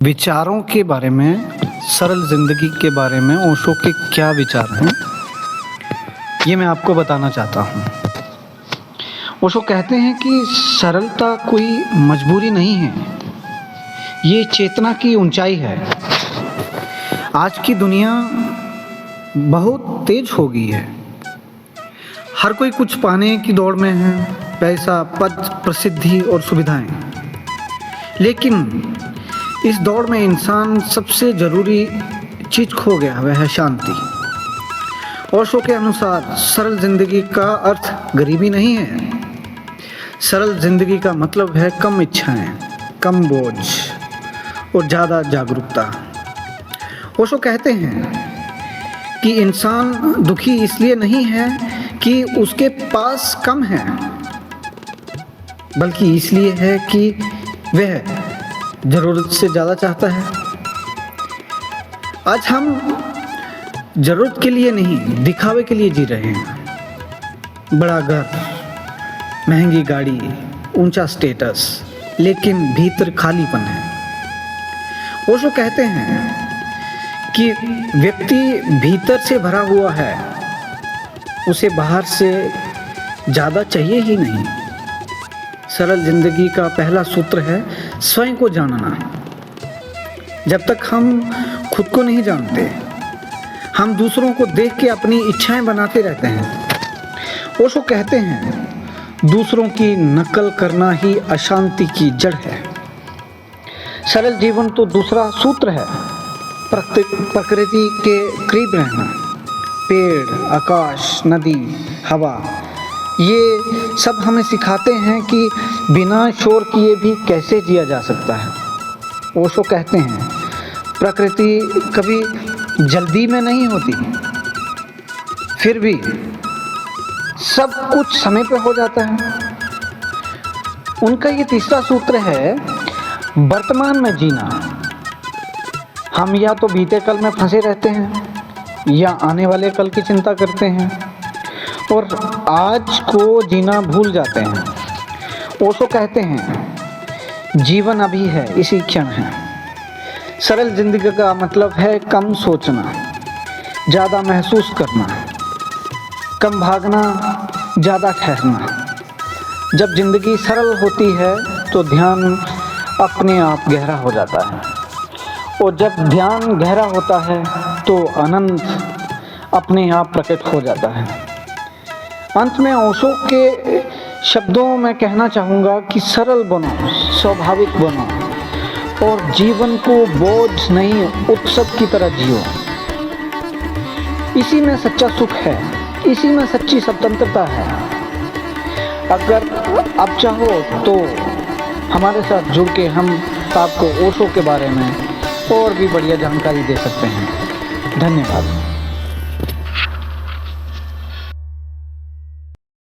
विचारों के बारे में, सरल ज़िंदगी के बारे में ओशो के क्या विचार हैं, ये मैं आपको बताना चाहता हूँ। ओशो कहते हैं कि सरलता कोई मजबूरी नहीं है, ये चेतना की ऊंचाई है। आज की दुनिया बहुत तेज हो गई है, हर कोई कुछ पाने की दौड़ में है, पैसा, पद, प्रसिद्धि और सुविधाएं। लेकिन इस दौड़ में इंसान सबसे ज़रूरी चीज़ खो गया, वह है शांति। ओशो के अनुसार सरल ज़िंदगी का अर्थ गरीबी नहीं है। सरल ज़िंदगी का मतलब है कम इच्छाएं, कम बोझ और ज़्यादा जागरूकता। ओशो कहते हैं कि इंसान दुखी इसलिए नहीं है कि उसके पास कम है, बल्कि इसलिए है कि वह ज़रूरत से ज़्यादा चाहता है। आज हम ज़रूरत के लिए नहीं, दिखावे के लिए जी रहे हैं। बड़ा घर, महंगी गाड़ी, ऊंचा स्टेटस, लेकिन भीतर खालीपन है। ओशो कहते हैं कि व्यक्ति भीतर से भरा हुआ है, उसे बाहर से ज़्यादा चाहिए ही नहीं। सरल ज़िंदगी का पहला सूत्र है स्वयं को जानना। जब तक हम खुद को नहीं जानते, हम दूसरों को देख के अपनी इच्छाएं बनाते रहते हैं। ओशो कहते हैं दूसरों की नकल करना ही अशांति की जड़ है। सरल जीवन तो दूसरा सूत्र है प्रकृति के करीब रहना। पेड़, आकाश, नदी, हवा, ये सब हमें सिखाते हैं कि बिना शोर किए भी कैसे जिया जा सकता है। ओशो कहते हैं प्रकृति कभी जल्दी में नहीं होती, फिर भी सब कुछ समय पे हो जाता है। उनका ये तीसरा सूत्र है वर्तमान में जीना। हम या तो बीते कल में फंसे रहते हैं या आने वाले कल की चिंता करते हैं और आज को जीना भूल जाते हैं। ओशो कहते हैं जीवन अभी है, इसी क्षण है। सरल जिंदगी का मतलब है कम सोचना, ज़्यादा महसूस करना, कम भागना, ज़्यादा ठहरना। जब जिंदगी सरल होती है तो ध्यान अपने आप गहरा हो जाता है, और जब ध्यान गहरा होता है तो आनंद अपने आप प्रकट हो जाता है। अंत में ओशो के शब्दों में कहना चाहूँगा कि सरल बनो, स्वाभाविक बनो और जीवन को बोझ नहीं उत्सव की तरह जियो। इसी में सच्चा सुख है, इसी में सच्ची स्वतंत्रता है। अगर आप चाहो तो हमारे साथ जुड़ के हम आपको ओशो के बारे में और भी बढ़िया जानकारी दे सकते हैं। धन्यवाद।